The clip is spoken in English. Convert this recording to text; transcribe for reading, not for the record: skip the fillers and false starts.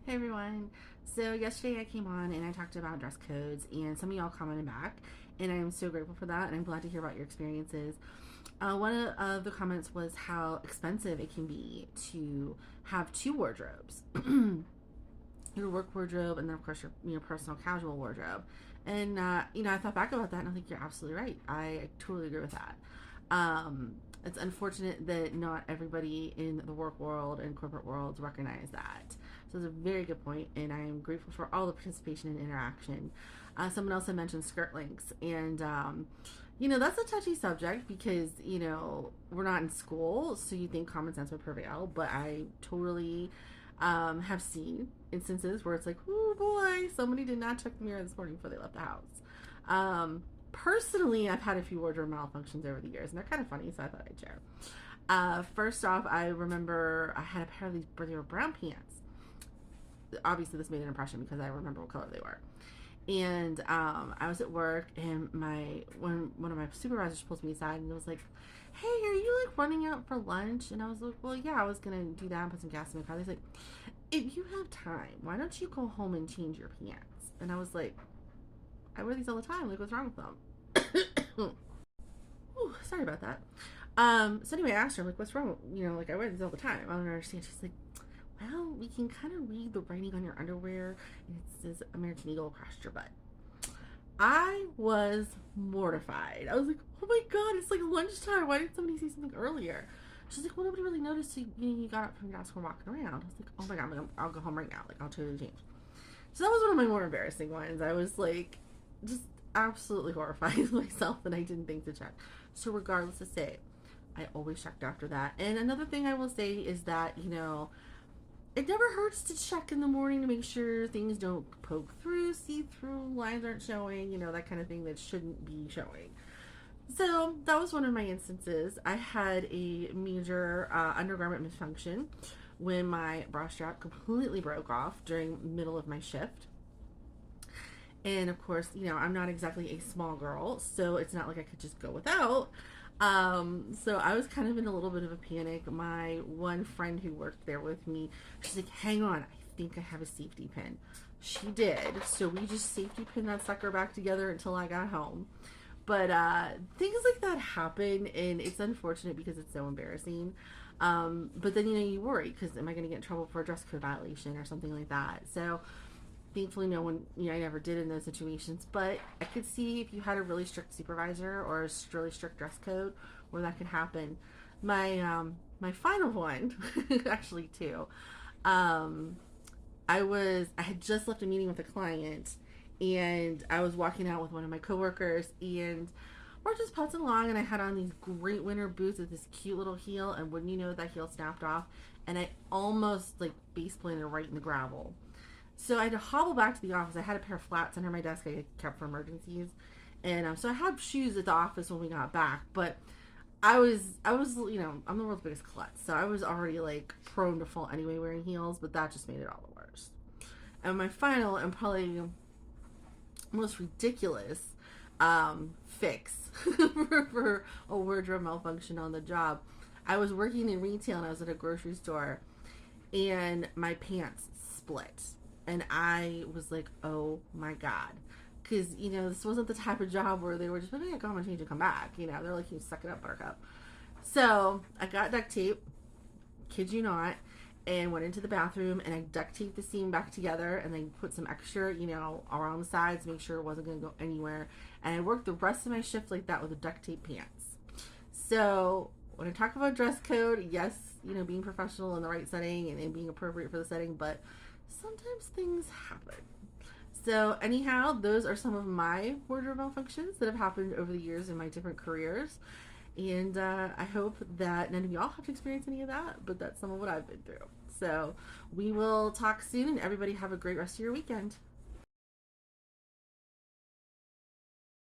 Hey everyone. So yesterday I came on and I talked about dress codes and some of y'all commented back and I'm so grateful for that and I'm glad to hear about your experiences. One of the comments was how expensive it can be to have two wardrobes. Your work wardrobe and then of course your personal casual wardrobe. And I thought back about that and I think you're absolutely right. I totally agree with that. It's unfortunate that not everybody in the work world and corporate worlds recognize that. So it's a very good point, and I am grateful for all the participation and interaction. Someone else had mentioned skirt lengths, and that's a touchy subject because we're not in school, so you think common sense would prevail. But I totally have seen instances where it's like, oh boy, somebody did not check the mirror this morning before they left the house. Personally, I've had a few wardrobe malfunctions over the years, and they're kind of funny, so I thought I'd share. First off, I remember I had a pair of they were brown pants. Obviously, this made an impression because I remember what color they were. And I was at work, and one of my supervisors pulled me aside and was like, "Hey, are you like running out for lunch?" And I was like, "Well, yeah, I was gonna do that and put some gas in my car." He's like, "If you have time, why don't you go home and change your pants?" And I was like, "I wear these all the time. Like, what's wrong with them?" Ooh, sorry about that. So anyway, I asked her, like, what's wrong? Like, I wear these all the time. I don't understand. She's like, well, we can kind of read the writing on your underwear, and it says American Eagle across your butt. I was mortified. I was like, oh my god, it's like lunchtime. Why didn't somebody say something earlier? She's like, well, nobody really noticed you got up from your desk and walking around. I was like, oh my god, I'll go home right now. Like, I'll totally change. So that was one of my more embarrassing ones. I was like, just absolutely horrified with myself that I didn't think to check. So regardless to say, I always checked after that. And another thing I will say is that, it never hurts to check in the morning to make sure things don't poke through, see through, lines aren't showing, that kind of thing that shouldn't be showing. So that was one of my instances. I had a major undergarment misfunction when my bra strap completely broke off during the middle of my shift. And of course, I'm not exactly a small girl, so it's not like I could just go without. So I was kind of in a little bit of a panic. My one friend who worked there with me, she's like, hang on, I think I have a safety pin. She did. So we just safety pinned that sucker back together until I got home. But things like that happen, and it's unfortunate because it's so embarrassing. But then, you worry because am I going to get in trouble for a dress code violation or something like that? So thankfully no one I never did in those situations, but I could see if you had a really strict supervisor or a really strict dress code where that could happen. My final one actually too, I had just left a meeting with a client and I was walking out with one of my coworkers and we're just putzing along and I had on these great winter boots with this cute little heel and wouldn't you know that heel snapped off and I almost like base planted right in the gravel. So I had to hobble back to the office. I had a pair of flats under my desk I kept for emergencies, and so I had shoes at the office when we got back. But I'm the world's biggest klutz, so I was already like prone to fall anyway wearing heels. But that just made it all the worse. And my final and probably most ridiculous fix for a wardrobe malfunction on the job. I was working in retail and I was at a grocery store, and my pants split and I was like, oh my god. Because, this wasn't the type of job where they were just, go home and change and come back. They're like, you suck it up, buttercup. So I got duct tape, kid you not, and went into the bathroom and I duct taped the seam back together and then put some extra, around the sides, make sure it wasn't going to go anywhere. And I worked the rest of my shift like that with the duct tape pants. So when I talk about dress code, yes, being professional in the right setting and being appropriate for the setting, but sometimes things happen. So anyhow, those are some of my wardrobe malfunctions that have happened over the years in my different careers. And I hope that none of y'all have to experience any of that, but that's some of what I've been through. So we will talk soon, and everybody have a great rest of your weekend.